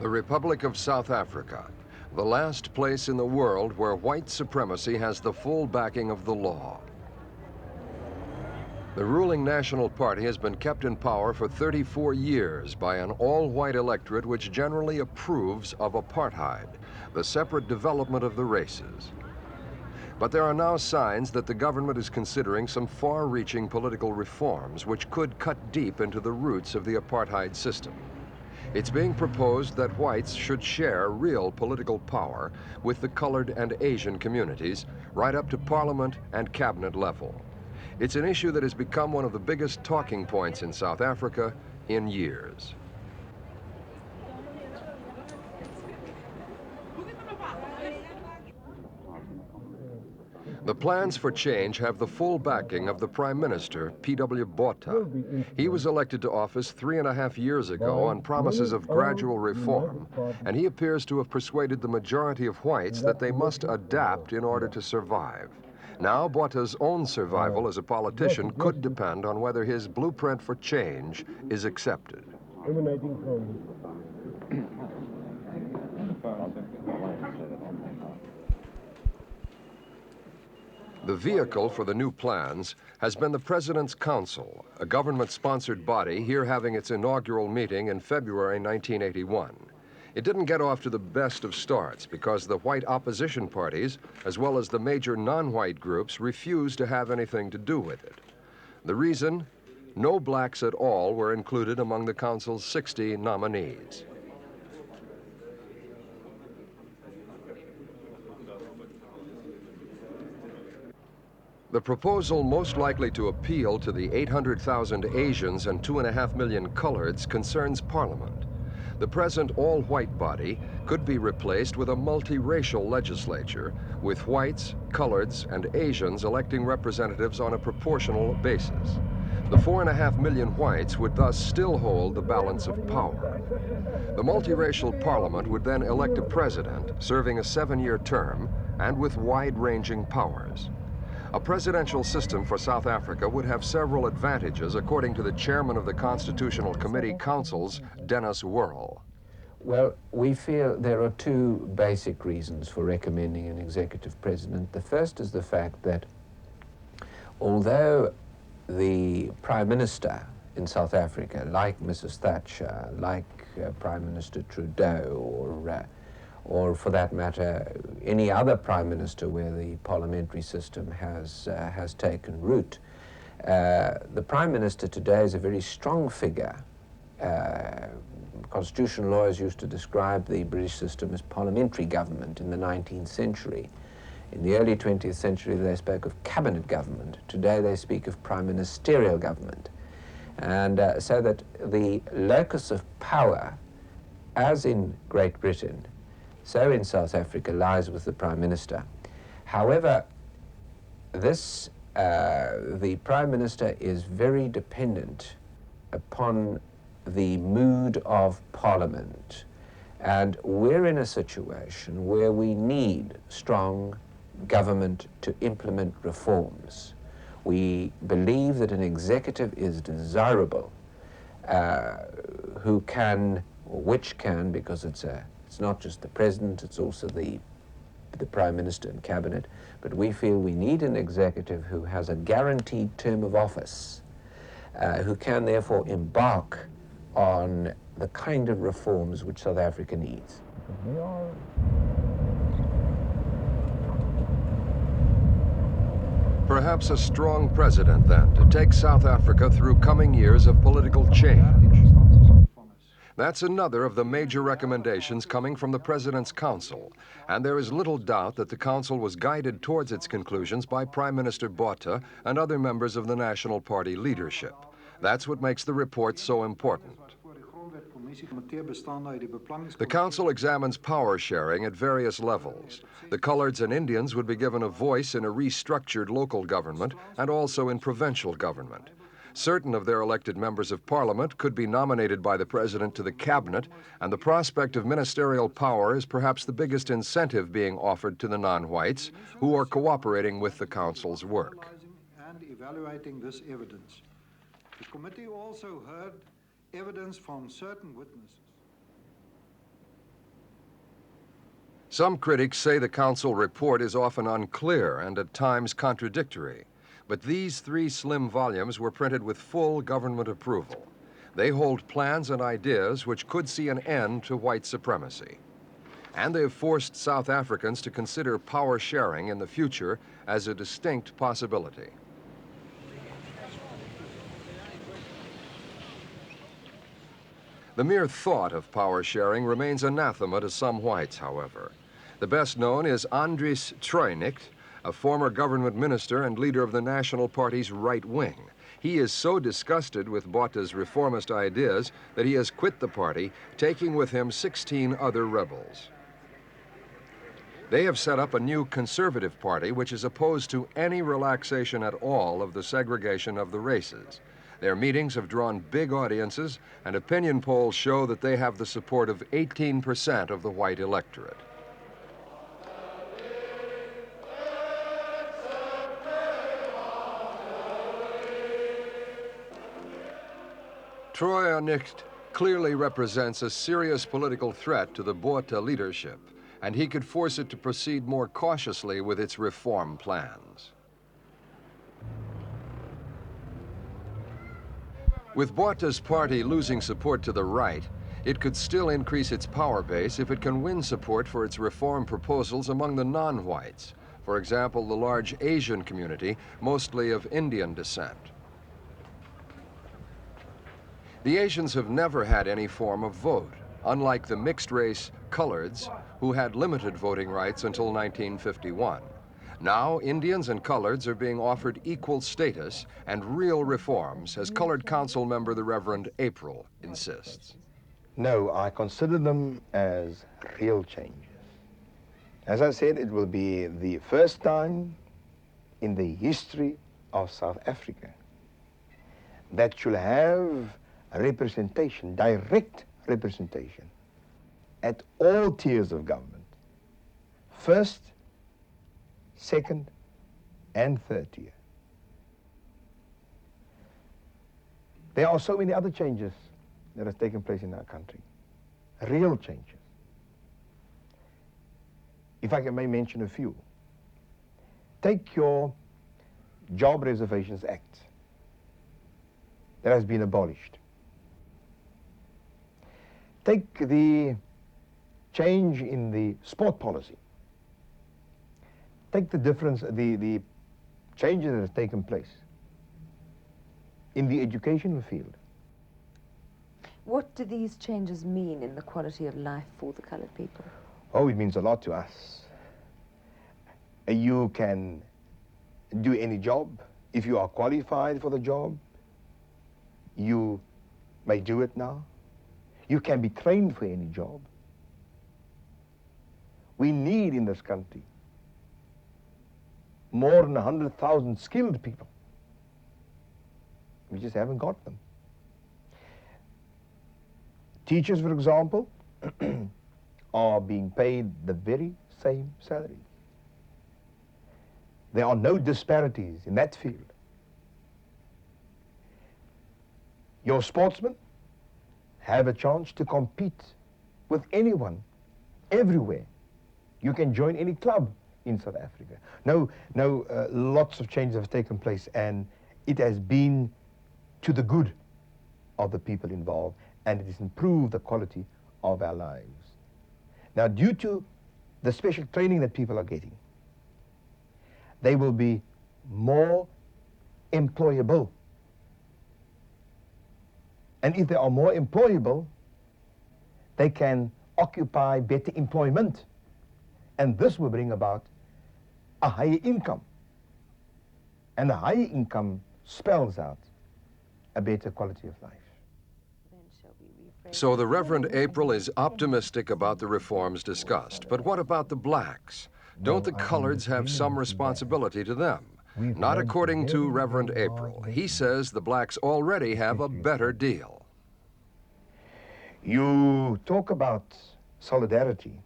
The Republic of South Africa, the last place in the world where white supremacy has the full backing of the law. The ruling National Party has been kept in power for 34 years by an all-white electorate which generally approves of apartheid, the separate development of the races. But there are now signs that the government is considering some far-reaching political reforms which could cut deep into the roots of the apartheid system. It's being proposed that whites should share real political power with the colored and Asian communities, right up to parliament and cabinet level. It's an issue that has become one of the biggest talking points in South Africa in years. The plans for change have the full backing of the Prime Minister, P.W. Botha. He was elected to office 3.5 years ago on promises of gradual reform, and he appears to have persuaded the majority of whites that they must adapt in order to survive. Now, Botha's own survival as a politician could depend on whether his blueprint for change is accepted. The vehicle for the new plans has been the President's Council, a government-sponsored body here having its inaugural meeting in February 1981. It didn't get off to the best of starts because the white opposition parties, as well as the major non-white groups, refused to have anything to do with it. The reason? No blacks at all were included among the Council's 60 nominees. The proposal most likely to appeal to the 800,000 Asians and 2.5 million coloreds concerns Parliament. The present all-white body could be replaced with a multiracial legislature, with whites, coloreds, and Asians electing representatives on a proportional basis. The 4.5 million whites would thus still hold the balance of power. The multiracial Parliament would then elect a president, serving a 7-year term, and with wide-ranging powers. A presidential system for South Africa would have several advantages, according to the chairman of the Constitutional Committee Councils, Dennis Worrell. Well, we feel there are two basic reasons for recommending an executive president. The first is the fact that although the Prime Minister in South Africa, like Mrs. Thatcher, like Prime Minister Trudeau, or for that matter, any other prime minister where the parliamentary system has taken root. The prime minister today is a very strong figure. Constitutional lawyers used to describe the British system as parliamentary government in the 19th century. In the early 20th century, they spoke of cabinet government. Today, they speak of prime ministerial government. And so that the locus of power, as in Great Britain, so in South Africa, lies with the Prime Minister. However, the Prime Minister is very dependent upon the mood of Parliament. And we're in a situation where we need strong government to implement reforms. We believe that an executive is desirable who can, or which can, because it's not just the president, it's also the prime minister and cabinet, but we feel we need an executive who has a guaranteed term of office, who can therefore embark on the kind of reforms which South Africa needs. Perhaps a strong president, then, to take South Africa through coming years of political change. That's another of the major recommendations coming from the President's Council, and there is little doubt that the Council was guided towards its conclusions by Prime Minister Botha and other members of the National Party leadership. That's what makes the report so important. The Council examines power sharing at various levels. The coloreds and Indians would be given a voice in a restructured local government and also in provincial government. Certain of their elected members of Parliament could be nominated by the President to the Cabinet, and the prospect of ministerial power is perhaps the biggest incentive being offered to the non-whites who are cooperating with the Council's work. And evaluating this evidence. The committee also heard evidence from certain witnesses. Some critics say the Council report is often unclear and at times contradictory, but these 3 slim volumes were printed with full government approval. They hold plans and ideas which could see an end to white supremacy. And they have forced South Africans to consider power sharing in the future as a distinct possibility. The mere thought of power sharing remains anathema to some whites, however. The best known is Andries Troijnicht, a former government minister and leader of the National Party's right wing. He is so disgusted with Botha's reformist ideas that he has quit the party, taking with him 16 other rebels. They have set up a new conservative party which is opposed to any relaxation at all of the segregation of the races. Their meetings have drawn big audiences, and opinion polls show that they have the support of 18% of the white electorate. Troijnicht clearly represents a serious political threat to the Botha leadership, and he could force it to proceed more cautiously with its reform plans. With Botha's party losing support to the right, it could still increase its power base if it can win support for its reform proposals among the non-whites, for example, the large Asian community, mostly of Indian descent. The Asians have never had any form of vote, unlike the mixed-race coloreds, who had limited voting rights until 1951. Now, Indians and coloreds are being offered equal status and real reforms, as Colored Council member the Reverend April insists. No, I consider them as real changes. As I said, it will be the first time in the history of South Africa that you'll have a representation, direct representation, at all tiers of government. First, second, and third tier. There are so many other changes that have taken place in our country, real changes. If I may mention a few. Take your Job Reservations Act that has been abolished. Take the change in the sport policy. Take the difference, the changes that have taken place in the educational field. What do these changes mean in the quality of life for the colored people? Oh, it means a lot to us. You can do any job. If you are qualified for the job, you may do it now. You can be trained for any job. We need in this country more than 100,000 skilled people. We just haven't got them. Teachers, for example, are being paid the very same salary. There are no disparities in that field. Your sportsmen have a chance to compete with anyone, everywhere. You can join any club in South Africa. Lots of changes have taken place, and it has been to the good of the people involved, and it has improved the quality of our lives. Now, due to the special training that people are getting, they will be more employable. And if they are more employable, they can occupy better employment. And this will bring about a higher income. And a higher income spells out a better quality of life. So the Reverend April is optimistic about the reforms discussed. But what about the blacks? Don't the coloreds have some responsibility to them? Not according to Reverend April. He says the blacks already have a better deal. You talk about solidarity.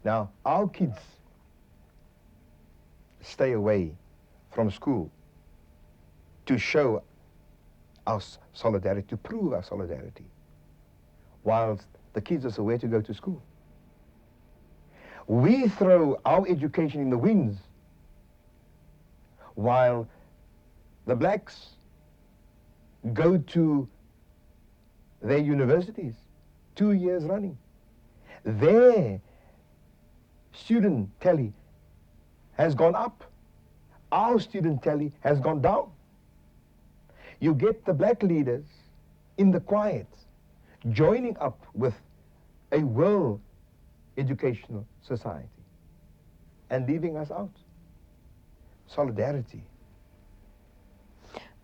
Now, our kids stay away from school to show our solidarity, to prove our solidarity, whilst the kids are aware to go to school. We throw our education in the winds, while the blacks go to their universities 2 years running. Their student tally has gone up. Our student tally has gone down. You get the black leaders in the quiet joining up with a world educational society and leaving us out. Solidarity.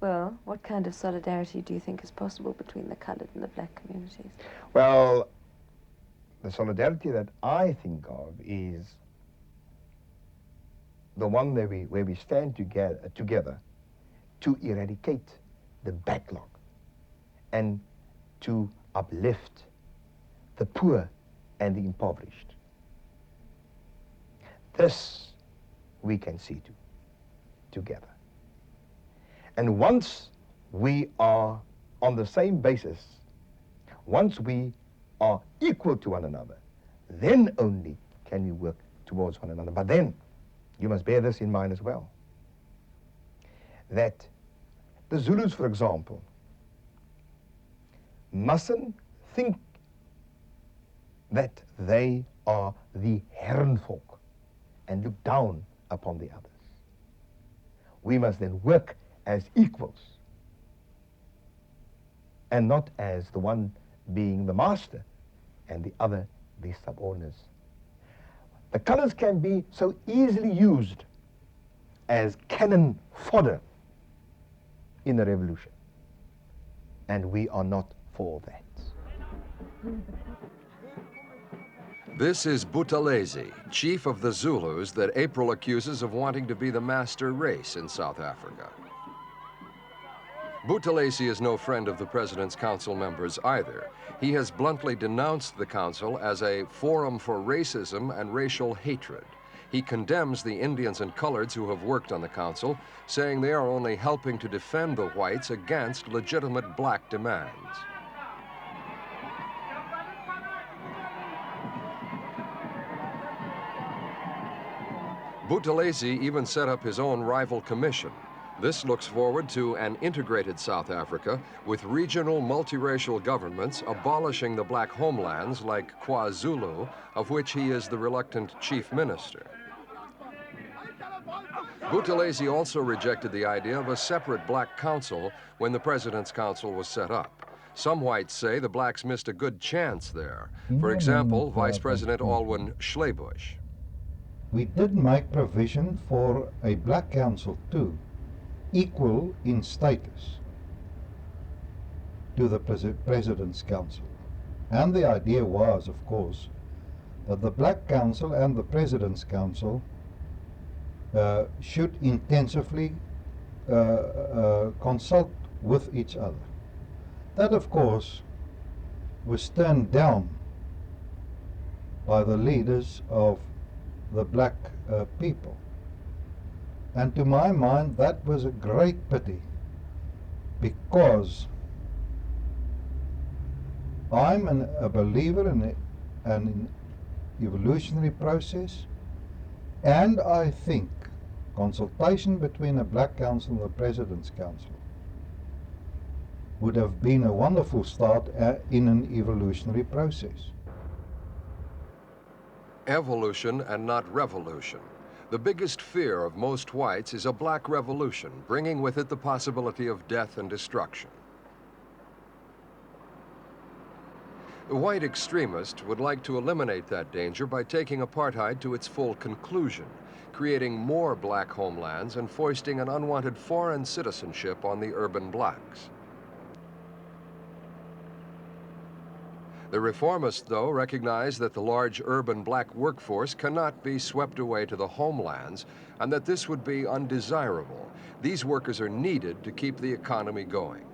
Well, what kind of solidarity do you think is possible between the coloured and the black communities? Well, the solidarity that I think of is the one where we stand together to eradicate the backlog and to uplift the poor and the impoverished. This we can see to together. And once we are on the same basis, once we are equal to one another, then only can we work towards one another. But then, you must bear this in mind as well, that the Zulus, for example, mustn't think that they are the Herrenvolk and look down upon the others. We must then work as equals and not as the one being the master and the other the subordinates. The colors can be so easily used as cannon fodder in a revolution, and we are not for that. This is Buthelezi, chief of the Zulus that April accuses of wanting to be the master race in South Africa. Buthelezi is no friend of the President's Council members either. He has bluntly denounced the Council as a forum for racism and racial hatred. He condemns the Indians and coloreds who have worked on the Council, saying they are only helping to defend the whites against legitimate black demands. Buthelezi even set up his own rival commission. This looks forward to an integrated South Africa with regional multiracial governments abolishing the black homelands like KwaZulu, of which he is the reluctant chief minister. Buthelezi also rejected the idea of a separate black council when the President's Council was set up. Some whites say the blacks missed a good chance there. For example, Vice President Alwyn Schlebusch. We did make provision for a black council too, equal in status to the President's Council. And the idea was, of course, that the Black Council and the President's Council should intensively consult with each other. That, of course, was turned down by the leaders of the black people. And to my mind, that was a great pity, because I'm a believer in an evolutionary process, and I think consultation between a black council and the President's Council would have been a wonderful start in an evolutionary process. Evolution and not revolution. The biggest fear of most whites is a black revolution, bringing with it the possibility of death and destruction. The white extremist would like to eliminate that danger by taking apartheid to its full conclusion, creating more black homelands and foisting an unwanted foreign citizenship on the urban blacks. The reformists, though, recognize that the large urban black workforce cannot be swept away to the homelands and that this would be undesirable. These workers are needed to keep the economy going.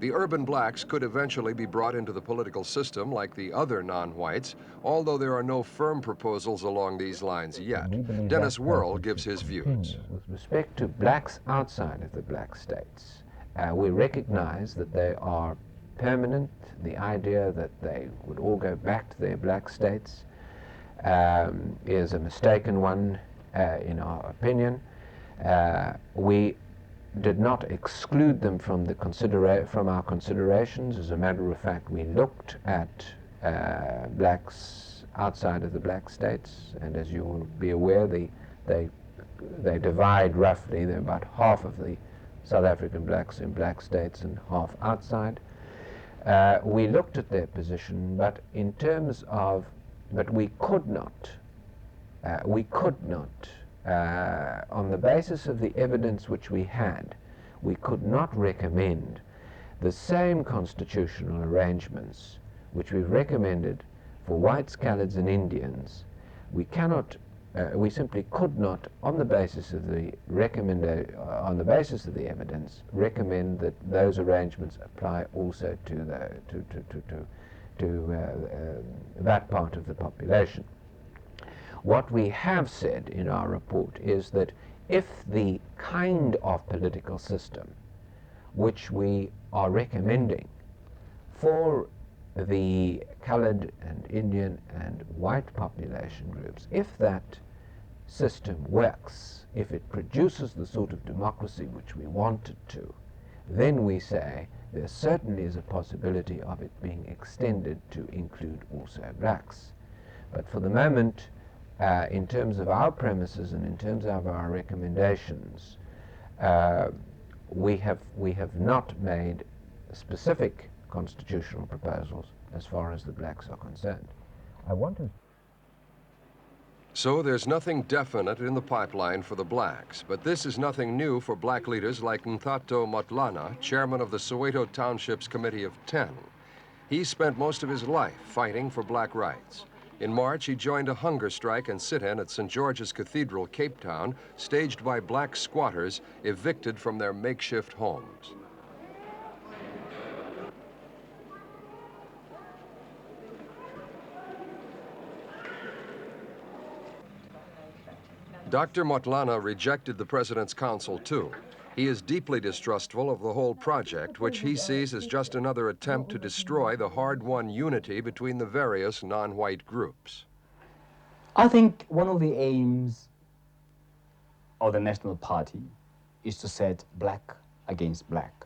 The urban blacks could eventually be brought into the political system like the other non-whites, although there are no firm proposals along these lines yet. Dennis Worrell gives his views. With respect to blacks outside of the black states, we recognize that they are permanent, the idea that they would all go back to their black states. is a mistaken one, in our opinion. We did not exclude them from from our considerations. As a matter of fact, we looked at blacks outside of the black states, and as you will be aware, they divide roughly. They're about half of the South African blacks in black states and half outside. We looked at their position, but in terms of, but we could not, on the basis of the evidence which we had, we could not recommend the same constitutional arrangements which we've recommended for whites, coloureds and Indians. We cannot, we simply could not, on the basis of the evidence, recommend that those arrangements apply also to that part of the population. What we have said in our report is that if the kind of political system which we are recommending for the coloured and Indian and white population groups, if that system works, if it produces the sort of democracy which we want it to, then we say there certainly is a possibility of it being extended to include also blacks. But for the moment, in terms of our premises and in terms of our recommendations, we have not made specific constitutional proposals as far as the blacks are concerned. So there's nothing definite in the pipeline for the blacks, but this is nothing new for black leaders like Nthato Motlana, chairman of the Soweto Township's Committee of 10. He spent most of his life fighting for black rights. In March, he joined a hunger strike and sit-in at St. George's Cathedral, Cape Town, staged by black squatters evicted from their makeshift homes. Dr. Motlana rejected the president's counsel, too. He is deeply distrustful of the whole project, which he sees as just another attempt to destroy the hard-won unity between the various non-white groups. I think one of the aims of the National Party is to set black against black.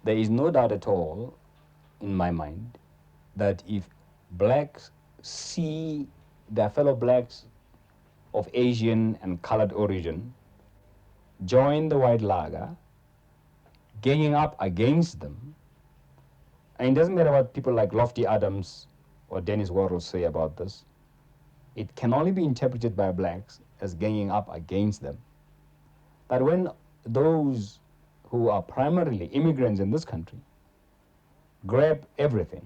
There is no doubt at all in my mind that if blacks see their fellow blacks of Asian and colored origin join the white lager, ganging up against them, and it doesn't matter what people like Lofty Adams or Dennis Worrell say about this, it can only be interpreted by blacks as ganging up against them. But when those who are primarily immigrants in this country grab everything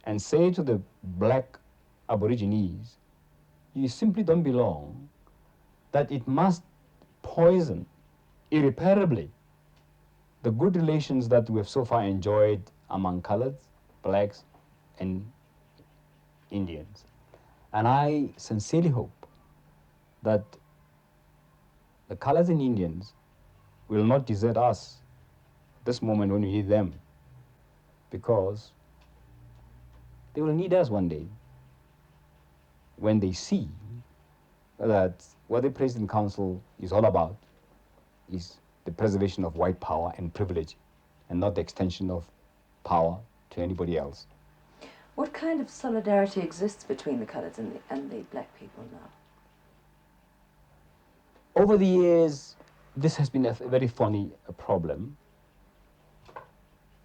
and say to the black Aborigines, you simply don't belong, that it must poison irreparably the good relations that we have so far enjoyed among coloreds, blacks, and Indians. And I sincerely hope that the coloreds and Indians will not desert us this moment when we need them, because they will need us one day when they see that what the President Council is all about is the preservation of white power and privilege, and not the extension of power to anybody else. What kind of solidarity exists between the coloureds and the black people now? Over the years, this has been a very funny problem.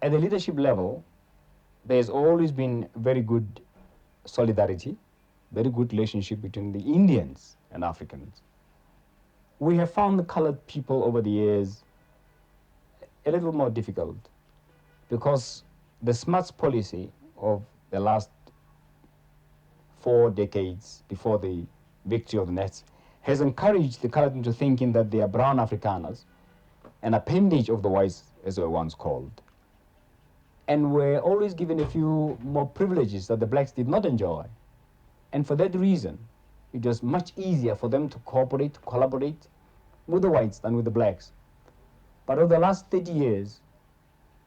At the leadership level, there's always been very good solidarity, very good relationship between the Indians and Africans. We have found the colored people over the years a little more difficult, because the smarts policy of the last 4 decades before the victory of the Nets has encouraged the colored into thinking that they are brown Afrikaners, an appendage of the whites, as they were once called, and were always given a few more privileges that the blacks did not enjoy. And for that reason, it was much easier for them to cooperate, to collaborate with the whites than with the blacks. But over the last 30 years,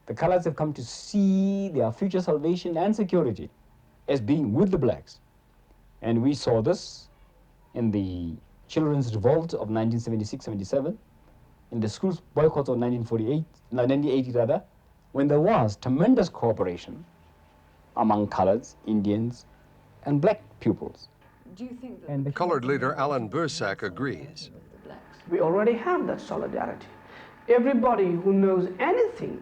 the coloreds have come to see their future salvation and security as being with the blacks. And we saw this in the Children's Revolt of 1976-77, in the school boycott of 1980 rather, when there was tremendous cooperation among coloreds, Indians, and black pupils. Do you think that the Colored leader Alan Bursack agrees. We already have that solidarity. Everybody who knows anything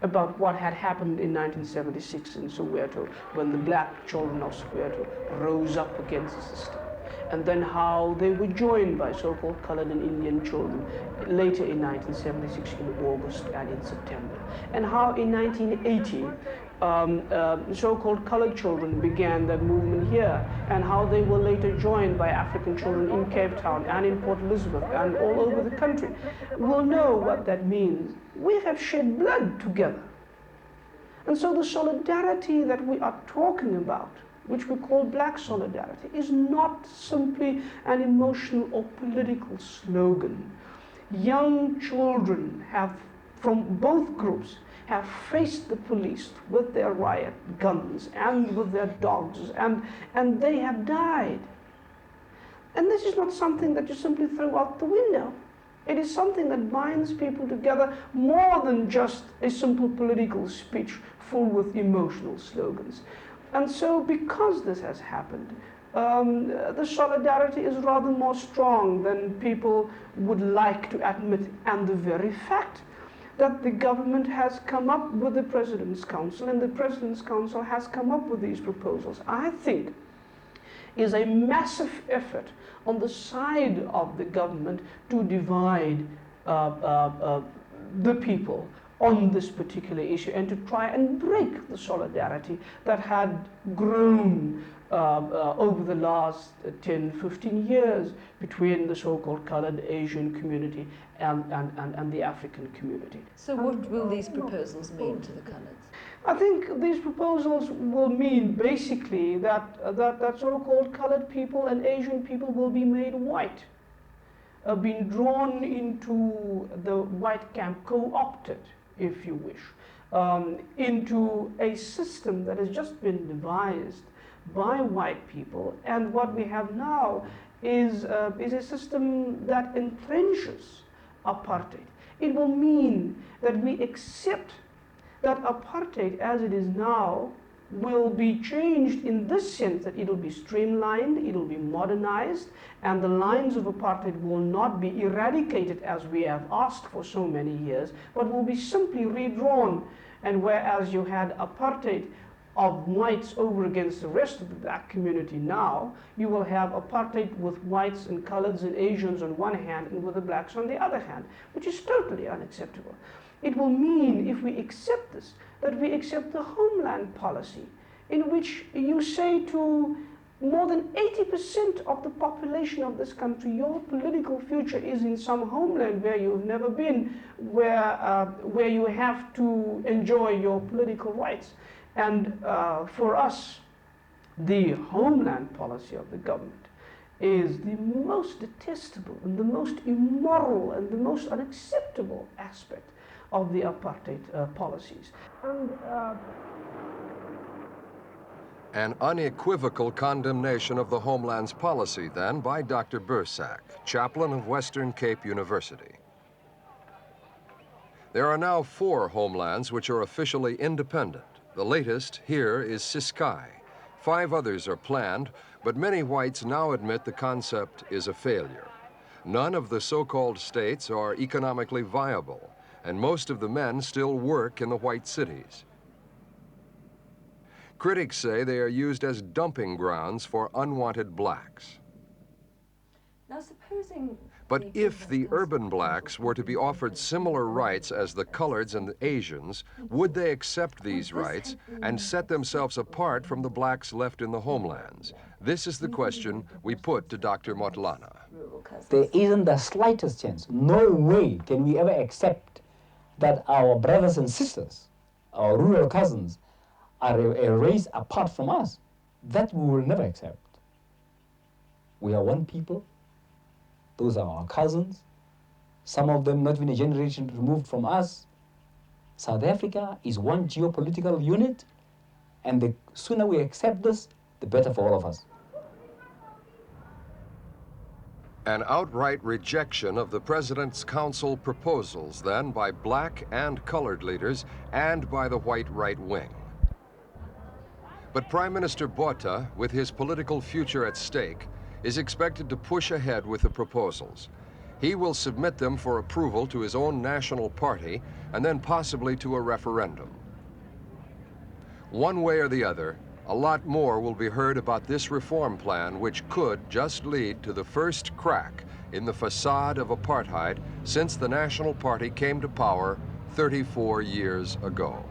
about what had happened in 1976 in Soweto, when the black children of Soweto rose up against the system, and then how they were joined by so-called colored and Indian children later in 1976 in August and in September, and how in 1980 so-called colored children began that movement here, and how they were later joined by African children in Cape Town and in Port Elizabeth and all over the country, will know what that means. We have shed blood together. And so the solidarity that we are talking about, which we call black solidarity, is not simply an emotional or political slogan. Young children have, from both groups, have faced the police with their riot guns and with their dogs, and they have died. And this is not something that you simply throw out the window. It is something that binds people together more than just a simple political speech full with emotional slogans. And so because this has happened, the solidarity is rather more strong than people would like to admit. And the very fact that the government has come up with the President's Council, and the President's Council has come up with these proposals, I think is a massive effort on the side of the government to divide the people on this particular issue and to try and break the solidarity that had grown over the last 10, 15 years between the so-called colored Asian community and the African community. So what will these proposals mean to the coloreds? I think these proposals will mean basically that so-called colored people and Asian people will be made white, being drawn into the white camp, co-opted, if you wish, into a system that has just been devised by white people. And what we have now is a system that entrenches apartheid. It will mean that we accept that apartheid as it is now will be changed in this sense, that it will be streamlined, it will be modernized, and the lines of apartheid will not be eradicated as we have asked for so many years, but will be simply redrawn. And whereas you had apartheid of whites over against the rest of the black community now, you will have apartheid with whites and coloreds and Asians on one hand and with the blacks on the other hand, which is totally unacceptable. It will mean, if we accept this, that we accept the homeland policy, in which you say to more than 80% of the population of this country, your political future is in some homeland where you've never been, where you have to enjoy your political rights. And for us, the homeland policy of the government is the most detestable and the most immoral and the most unacceptable aspect of the apartheid policies. An unequivocal condemnation of the homeland's policy, then, by Dr. Bursack, chaplain of Western Cape University. There are now 4 homelands which are officially independent. The latest here is Ciskei. 5 others are planned, but many whites now admit the concept is a failure. None of the so-called states are economically viable, and most of the men still work in the white cities. Critics say they are used as dumping grounds for unwanted blacks. Now supposing... But if the urban blacks were to be offered similar rights as the coloreds and the Asians, would they accept these rights and set themselves apart from the blacks left in the homelands? This is the question we put to Dr. Motlana. There isn't the slightest chance, no way can we ever accept that our brothers and sisters, our rural cousins, are a race apart from us. That we will never accept. We are one people. Those are our cousins. Some of them not even a generation removed from us. South Africa is one geopolitical unit, and the sooner we accept this, the better for all of us. An outright rejection of the President's Council proposals, then, by black and colored leaders and by the white right wing. But Prime Minister Botha, with his political future at stake, is expected to push ahead with the proposals. He will submit them for approval to his own national party and then possibly to a referendum. One way or the other, a lot more will be heard about this reform plan, which could just lead to the first crack in the facade of apartheid since the National Party came to power 34 years ago.